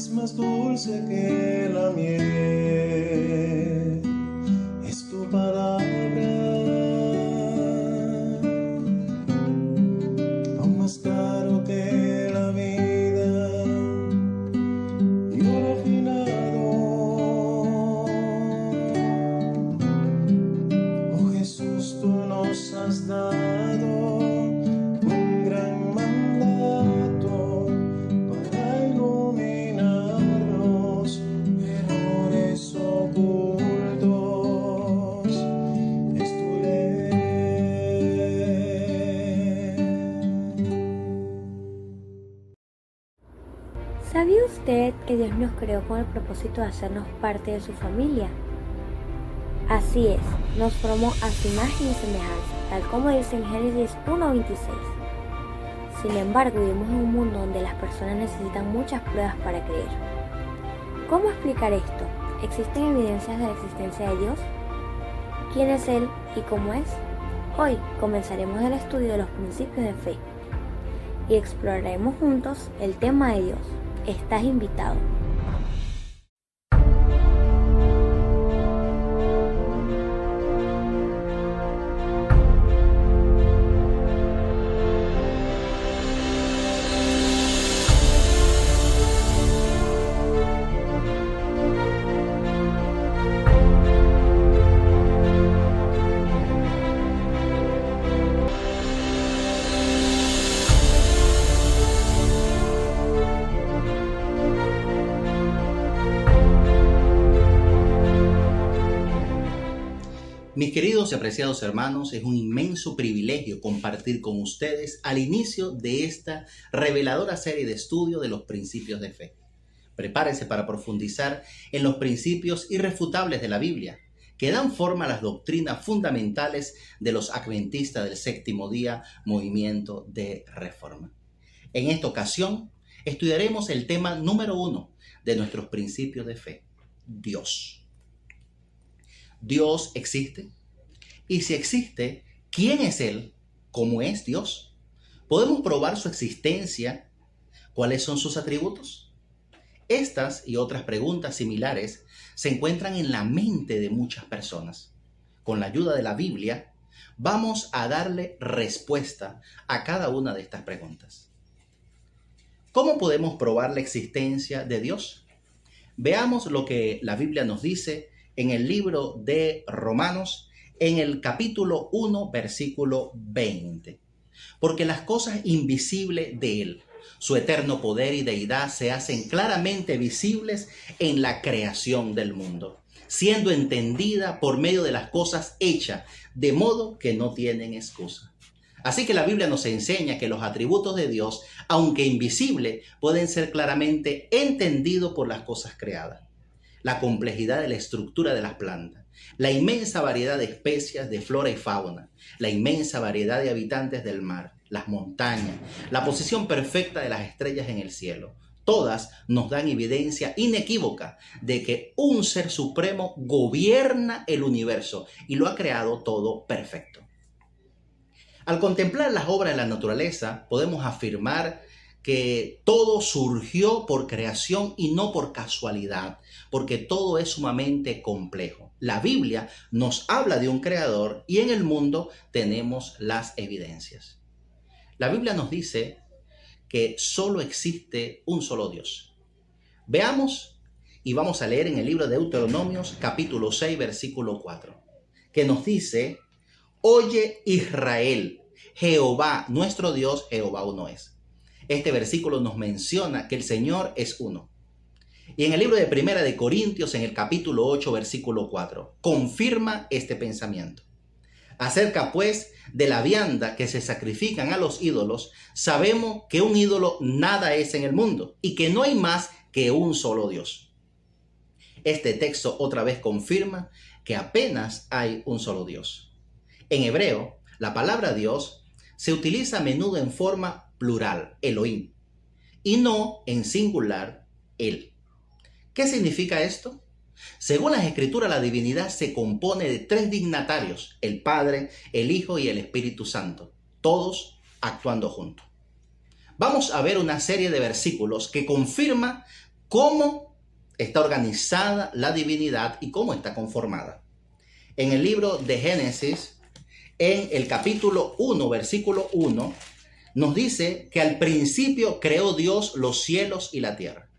es más dulce que la miel, es tu palabra, aún más caro que la vida y oro afinado. Oh Jesús, tú nos has dado un gran mandato para iluminarnos errores ocultos. Es tu ley. ¿Sabía usted que Dios nos creó con el propósito de hacernos parte de su familia? Así es, nos formó a su imagen y semejanza, tal como dice en Génesis 1:26. Sin embargo, vivimos en un mundo donde las personas necesitan muchas pruebas para creer. ¿Cómo explicar esto? ¿Existen evidencias de la existencia de Dios? ¿Quién es Él y cómo es? Hoy comenzaremos el estudio de los principios de fe y exploraremos juntos el tema de Dios. Estás invitado. Mis queridos y apreciados hermanos, es un inmenso privilegio compartir con ustedes al inicio de esta reveladora serie de estudio de los principios de fe. Prepárense para profundizar en los principios irrefutables de la Biblia, que dan forma a las doctrinas fundamentales de los adventistas del séptimo día, movimiento de reforma. En esta ocasión, estudiaremos el tema número 1 de nuestros principios de fe: Dios. ¿Dios existe? Y si existe, ¿quién es Él? ¿Cómo es Dios? ¿Podemos probar su existencia? ¿Cuáles son sus atributos? Estas y otras preguntas similares se encuentran en la mente de muchas personas. Con la ayuda de la Biblia, vamos a darle respuesta a cada una de estas preguntas. ¿Cómo podemos probar la existencia de Dios? Veamos lo que la Biblia nos dice en el libro de Romanos, en el capítulo 1, versículo 20. Porque las cosas invisibles de Él, su eterno poder y deidad, se hacen claramente visibles en la creación del mundo, siendo entendida por medio de las cosas hechas, de modo que no tienen excusa. Así que la Biblia nos enseña que los atributos de Dios, aunque invisibles, pueden ser claramente entendidos por las cosas creadas. La complejidad de la estructura de las plantas, la inmensa variedad de especies de flora y fauna, la inmensa variedad de habitantes del mar, las montañas, la posición perfecta de las estrellas en el cielo, todas nos dan evidencia inequívoca de que un ser supremo gobierna el universo y lo ha creado todo perfecto. Al contemplar las obras de la naturaleza, podemos afirmar que todo surgió por creación y no por casualidad, porque todo es sumamente complejo. La Biblia nos habla de un creador y en el mundo tenemos las evidencias. La Biblia nos dice que solo existe un solo Dios. Veamos y vamos a leer en el libro de Deuteronomios, capítulo 6, versículo 4, que nos dice: Oye Israel, Jehová, nuestro Dios, Jehová uno es. Este versículo nos menciona que el Señor es uno. Y en el libro de Primera de Corintios, en el capítulo 8, versículo 4, confirma este pensamiento. Acerca pues de la vianda que se sacrifican a los ídolos, sabemos que un ídolo nada es en el mundo y que no hay más que un solo Dios. Este texto otra vez confirma que apenas hay un solo Dios. En hebreo, la palabra Dios se utiliza a menudo en forma plural, Elohim, y no en singular, Él. ¿Qué significa esto? Según las Escrituras, la divinidad se compone de 3 dignatarios: el Padre, el Hijo y el Espíritu Santo, todos actuando juntos. Vamos a ver una serie de versículos que confirma cómo está organizada la divinidad y cómo está conformada. En el libro de Génesis, en el capítulo 1, versículo 1, nos dice que al principio creó Dios los cielos y la tierra.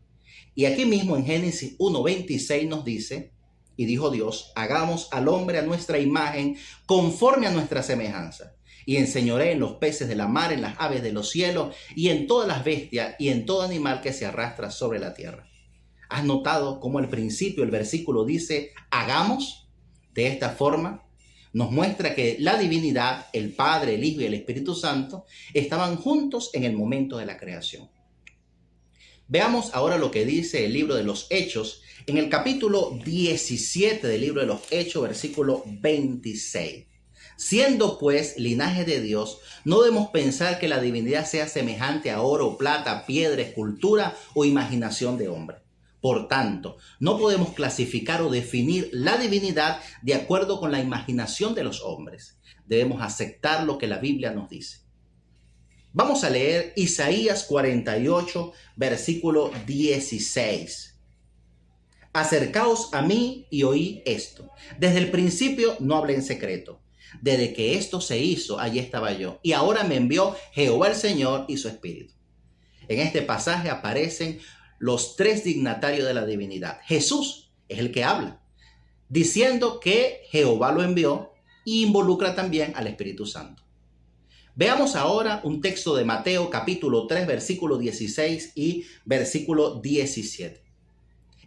Y aquí mismo en Génesis 1:26 nos dice, y dijo Dios, hagamos al hombre a nuestra imagen, conforme a nuestra semejanza, y enseñoree en los peces de la mar, en las aves de los cielos, y en todas las bestias, y en todo animal que se arrastra sobre la tierra. ¿Has notado cómo al principio el versículo dice, hagamos? De esta forma nos muestra que la divinidad, el Padre, el Hijo y el Espíritu Santo estaban juntos en el momento de la creación. Veamos ahora lo que dice el libro de los Hechos, en el capítulo 17 del libro de los Hechos, versículo 26. Siendo pues linaje de Dios, no debemos pensar que la divinidad sea semejante a oro, plata, piedra, escultura o imaginación de hombre. Por tanto, no podemos clasificar o definir la divinidad de acuerdo con la imaginación de los hombres. Debemos aceptar lo que la Biblia nos dice. Vamos a leer Isaías 48, versículo 16. Acercaos a mí y oí esto. Desde el principio no hablé en secreto. Desde que esto se hizo, allí estaba yo. Y ahora me envió Jehová el Señor y su Espíritu. En este pasaje aparecen los tres dignatarios de la divinidad. Jesús es el que habla, diciendo que Jehová lo envió y involucra también al Espíritu Santo. Veamos ahora un texto de Mateo capítulo 3, versículo 16 y versículo 17.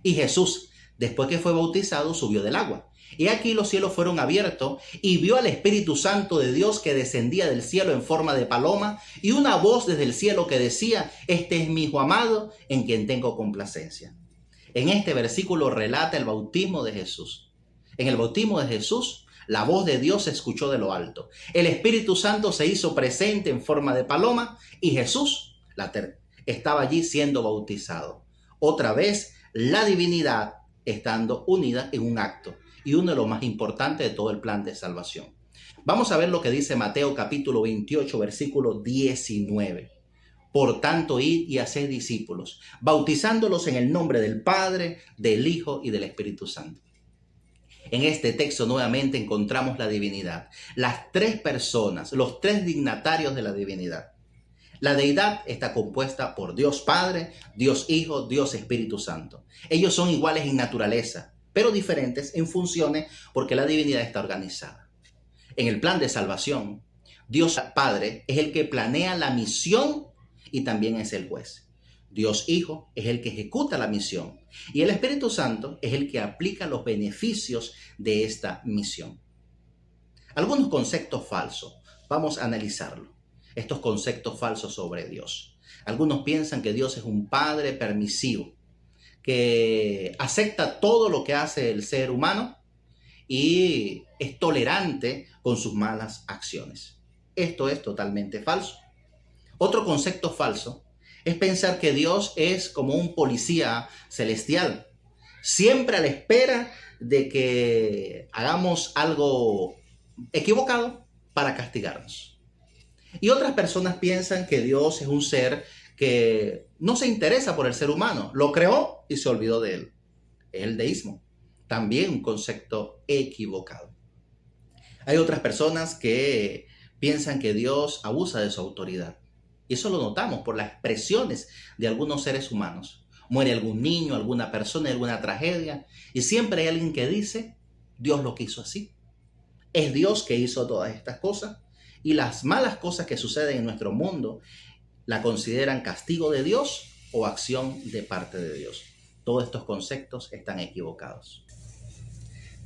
Y Jesús, después que fue bautizado, subió del agua. Y aquí los cielos fueron abiertos y vio al Espíritu Santo de Dios que descendía del cielo en forma de paloma y una voz desde el cielo que decía, este es mi Hijo amado en quien tengo complacencia. En este versículo relata el bautismo de Jesús. En el bautismo de Jesús, la voz de Dios se escuchó de lo alto. El Espíritu Santo se hizo presente en forma de paloma y Jesús estaba allí siendo bautizado. Otra vez, la divinidad estando unida en un acto. Y uno de los más importantes de todo el plan de salvación. Vamos a ver lo que dice Mateo capítulo 28, versículo 19. Por tanto, id y haced discípulos, bautizándolos en el nombre del Padre, del Hijo y del Espíritu Santo. En este texto nuevamente encontramos la divinidad, las tres personas, los tres dignatarios de la divinidad. La deidad está compuesta por Dios Padre, Dios Hijo, Dios Espíritu Santo. Ellos son iguales en naturaleza, pero diferentes en funciones porque la divinidad está organizada. En el plan de salvación, Dios Padre es el que planea la misión y también es el juez. Dios Hijo es el que ejecuta la misión y el Espíritu Santo es el que aplica los beneficios de esta misión. Algunos conceptos falsos, vamos a analizarlo. Estos conceptos falsos sobre Dios. Algunos piensan que Dios es un Padre permisivo, que acepta todo lo que hace el ser humano y es tolerante con sus malas acciones. Esto es totalmente falso. Otro concepto falso es pensar que Dios es como un policía celestial, siempre a la espera de que hagamos algo equivocado para castigarnos. Y otras personas piensan que Dios es un ser que no se interesa por el ser humano, lo creó y se olvidó de él. Es el deísmo, también un concepto equivocado. Hay otras personas que piensan que Dios abusa de su autoridad. Y eso lo notamos por las expresiones de algunos seres humanos. Muere algún niño, alguna persona, alguna tragedia, y siempre hay alguien que dice, Dios lo quiso así. Es Dios que hizo todas estas cosas, y las malas cosas que suceden en nuestro mundo la consideran castigo de Dios o acción de parte de Dios. Todos estos conceptos están equivocados.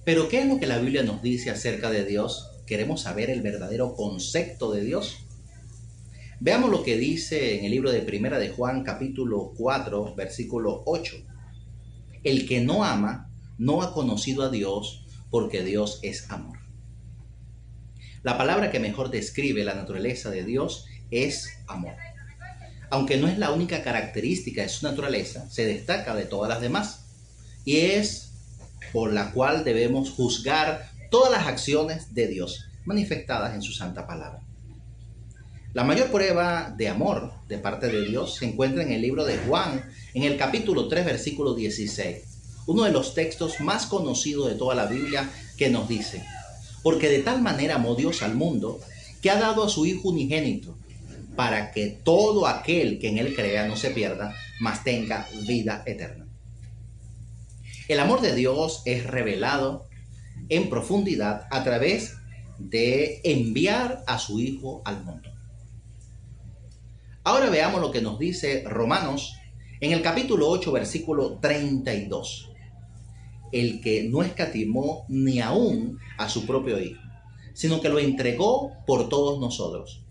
Pero ¿qué es lo que la Biblia nos dice acerca de Dios? ¿Queremos saber el verdadero concepto de Dios? Veamos lo que dice en el libro de Primera de Juan, capítulo 4, versículo 8. El que no ama no ha conocido a Dios, porque Dios es amor. La palabra que mejor describe la naturaleza de Dios es amor. Aunque no es la única característica de su naturaleza, se destaca de todas las demás. Y es por la cual debemos juzgar todas las acciones de Dios manifestadas en su santa palabra. La mayor prueba de amor de parte de Dios se encuentra en el libro de Juan, en el capítulo 3, versículo 16, uno de los textos más conocidos de toda la Biblia, que nos dice: porque de tal manera amó Dios al mundo, que ha dado a su Hijo unigénito, para que todo aquel que en él crea no se pierda, mas tenga vida eterna. El amor de Dios es revelado en profundidad a través de enviar a su Hijo al mundo. Ahora veamos lo que nos dice Romanos en el capítulo 8, versículo 32. El que no escatimó ni aún a su propio Hijo, sino que lo entregó por todos nosotros.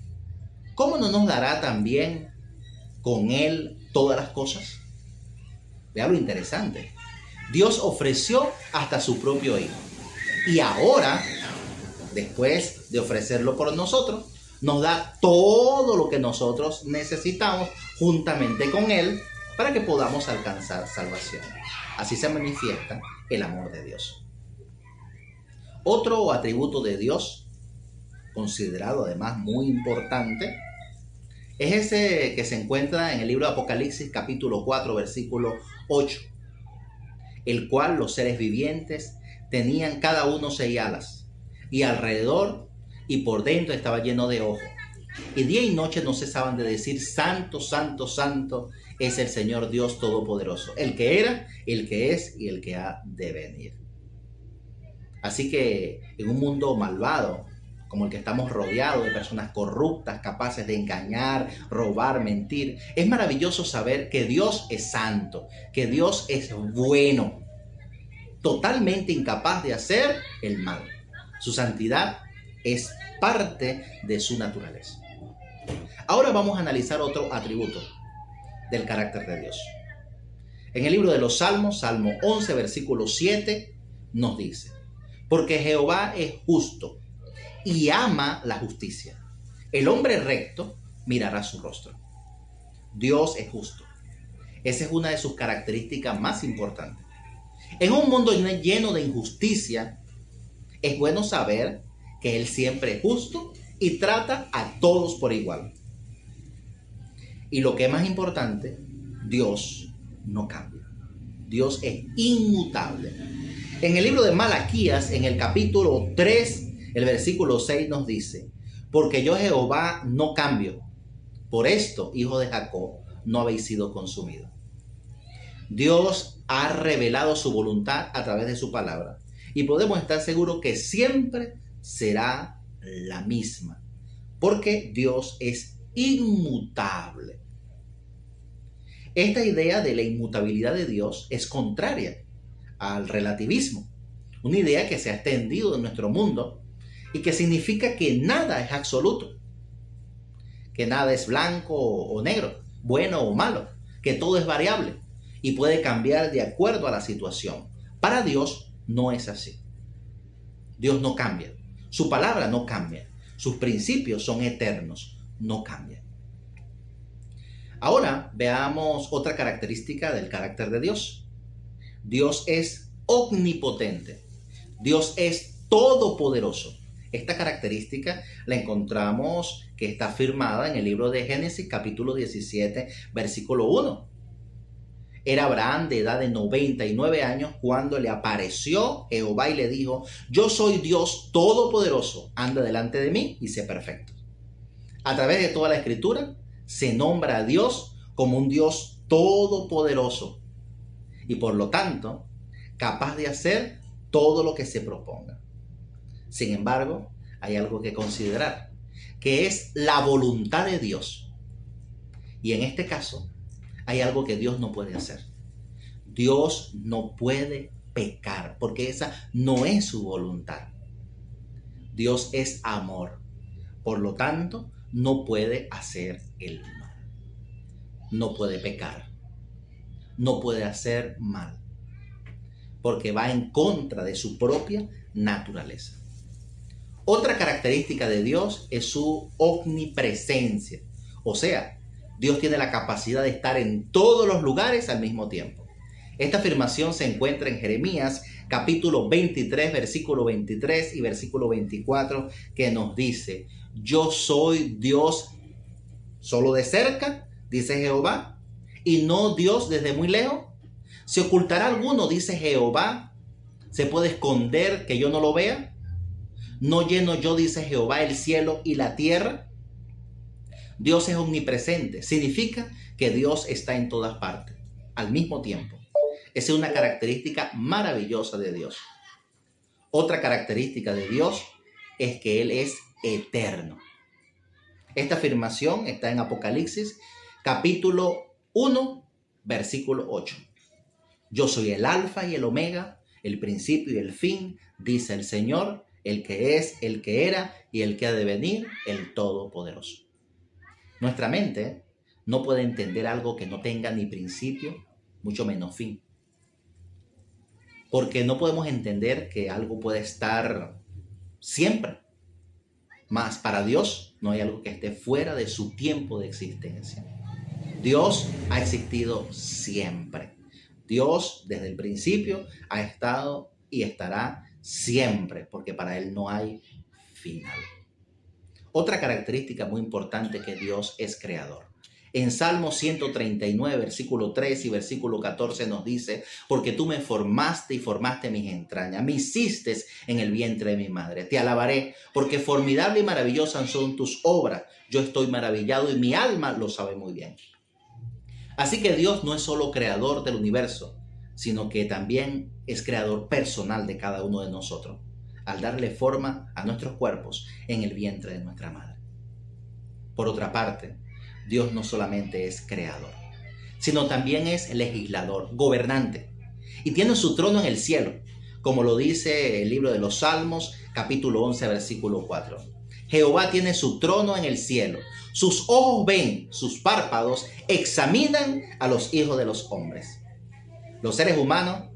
¿Cómo no nos dará también con él todas las cosas? Vea lo interesante. Dios ofreció hasta su propio Hijo. Y ahora, después de ofrecerlo por nosotros, nos da todo lo que nosotros necesitamos juntamente con Él para que podamos alcanzar salvación. Así se manifiesta el amor de Dios. Otro atributo de Dios, considerado además muy importante, es ese que se encuentra en el libro de Apocalipsis capítulo 4, versículo 8, el cual los seres vivientes tenían cada uno 6 alas, y alrededor y por dentro estaba lleno de ojos. Y día y noche no cesaban de decir: Santo, Santo, Santo es el Señor Dios Todopoderoso, el que era, el que es y el que ha de venir. Así que en un mundo malvado, como el que estamos rodeados de personas corruptas, capaces de engañar, robar, mentir, es maravilloso saber que Dios es santo, que Dios es bueno, totalmente incapaz de hacer el mal. Su santidad es parte de su naturaleza. Ahora vamos a analizar otro atributo del carácter de Dios. En el libro de los Salmos, Salmo 11, versículo 7, nos dice: porque Jehová es justo y ama la justicia. El hombre recto mirará su rostro. Dios es justo. Esa es una de sus características más importantes. En un mundo lleno de injusticia, es bueno saber que Él siempre es justo y trata a todos por igual. Y lo que es más importante, Dios no cambia. Dios es inmutable. En el libro de Malaquías, en el capítulo 3, el versículo 6 nos dice: porque yo Jehová no cambio. Por esto, hijo de Jacob, no habéis sido consumidos. Dios ha revelado su voluntad a través de su palabra. Y podemos estar seguros que siempre será la misma. Porque Dios es inmutable. Esta idea de la inmutabilidad de Dios es contraria al relativismo. Una idea que se ha extendido en nuestro mundo y que significa que nada es absoluto. Que nada es blanco o negro, bueno o malo. Que todo es variable y puede cambiar de acuerdo a la situación. Para Dios no es así. Dios no cambia. Su palabra no cambia. Sus principios son eternos, no cambian. Ahora veamos otra característica del carácter de Dios. Dios es omnipotente. Dios es todopoderoso. Esta característica la encontramos que está firmada en el libro de Génesis capítulo 17, versículo 1. Era Abraham de edad de 99 años cuando le apareció Jehová y le dijo: yo soy Dios todopoderoso, anda delante de mí y sé perfecto. A través de toda la escritura se nombra a Dios como un Dios todopoderoso y por lo tanto capaz de hacer todo lo que se proponga. Sin embargo, hay algo que considerar, que es la voluntad de Dios. Y en este caso, hay algo que Dios no puede hacer. Dios no puede pecar, porque esa no es su voluntad. Dios es amor. Por lo tanto, no puede hacer el mal. No puede pecar. No puede hacer mal. Porque va en contra de su propia naturaleza. Otra característica de Dios es su omnipresencia. O sea, Dios tiene la capacidad de estar en todos los lugares al mismo tiempo. Esta afirmación se encuentra en Jeremías capítulo 23, versículo 23 y versículo 24, que nos dice: yo soy Dios solo de cerca, dice Jehová, y no Dios desde muy lejos? ¿Se ocultará alguno, dice Jehová? ¿Se puede esconder que yo no lo vea? ¿No lleno yo, dice Jehová, el cielo y la tierra? Dios es omnipresente. Significa que Dios está en todas partes al mismo tiempo. Esa es una característica maravillosa de Dios. Otra característica de Dios es que Él es eterno. Esta afirmación está en Apocalipsis, capítulo 1, versículo 8. Yo soy el alfa y el omega, el principio y el fin, dice el Señor, el que es, el que era y el que ha de venir, el Todopoderoso. Nuestra mente no puede entender algo que no tenga ni principio, mucho menos fin. Porque no podemos entender que algo puede estar siempre. Mas para Dios no hay algo que esté fuera de su tiempo de existencia. Dios ha existido siempre. Dios desde el principio ha estado y estará siempre, porque para Él no hay final. Otra característica muy importante es que Dios es creador. En Salmo 139, versículo 3 y versículo 14 nos dice: porque tú me formaste y formaste mis entrañas, me hiciste en el vientre de mi madre. Te alabaré, porque formidable y maravillosa son tus obras. Yo estoy maravillado y mi alma lo sabe muy bien. Así que Dios no es solo creador del universo, sino que también es creador personal de cada uno de nosotros, al darle forma a nuestros cuerpos en el vientre de nuestra madre. Por otra parte, Dios no solamente es creador, sino también es legislador, gobernante, y tiene su trono en el cielo, como lo dice el libro de los Salmos, capítulo 11, versículo 4. Jehová tiene su trono en el cielo, sus ojos ven, sus párpados examinan a los hijos de los hombres. Los seres humanos,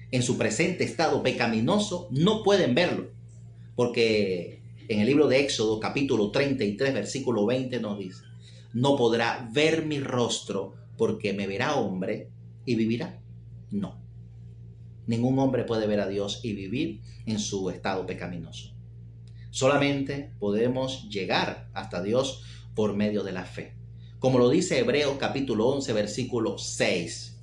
en su presente estado pecaminoso, no pueden verlo, porque en el libro de Éxodo, capítulo 33, versículo 20 nos dice: no podrá ver mi rostro porque me verá hombre y vivirá. No. Ningún hombre puede ver a Dios y vivir en su estado pecaminoso. Solamente podemos llegar hasta Dios por medio de la fe. Como lo dice Hebreos capítulo 11, versículo 6.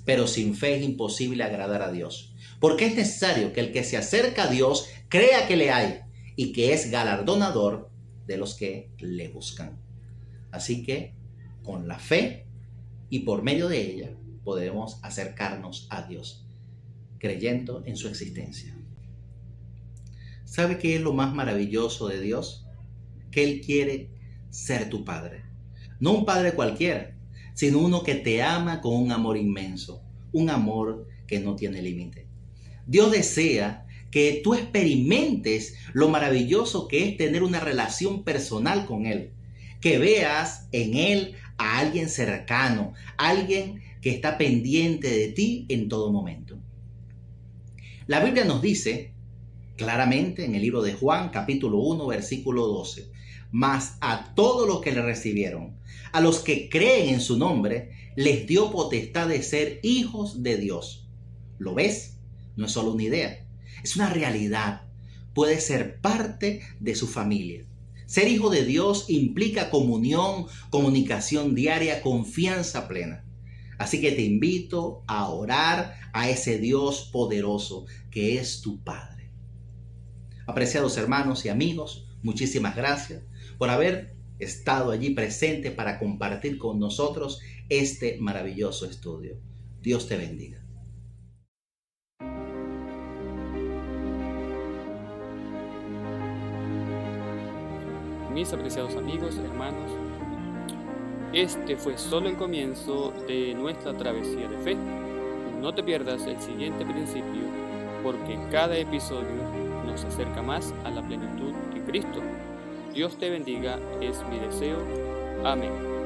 Pero sin fe es imposible agradar a Dios, porque es necesario que el que se acerca a Dios crea que le hay y que es galardonador de los que le buscan. Así que con la fe y por medio de ella podemos acercarnos a Dios, creyendo en su existencia. ¿Sabe qué es lo más maravilloso de Dios? Que Él quiere ser tu Padre. No un Padre cualquiera, sino uno que te ama con un amor inmenso, un amor que no tiene límite. Dios desea que tú experimentes lo maravilloso que es tener una relación personal con Él. Que veas en Él a alguien cercano, alguien que está pendiente de ti en todo momento. La Biblia nos dice claramente en el libro de Juan, capítulo 1, versículo 12: mas a todos los que le recibieron, a los que creen en su nombre, les dio potestad de ser hijos de Dios. ¿Lo ves? No es solo una idea, es una realidad. Puedes ser parte de su familia. Ser hijo de Dios implica comunión, comunicación diaria, confianza plena. Así que te invito a orar a ese Dios poderoso que es tu Padre. Apreciados hermanos y amigos, muchísimas gracias por haber estado allí presente para compartir con nosotros este maravilloso estudio. Dios te bendiga. Mis apreciados amigos, hermanos, este fue solo el comienzo de nuestra travesía de fe. No te pierdas el siguiente principio, porque cada episodio nos acerca más a la plenitud de Cristo. Dios te bendiga, es mi deseo. Amén.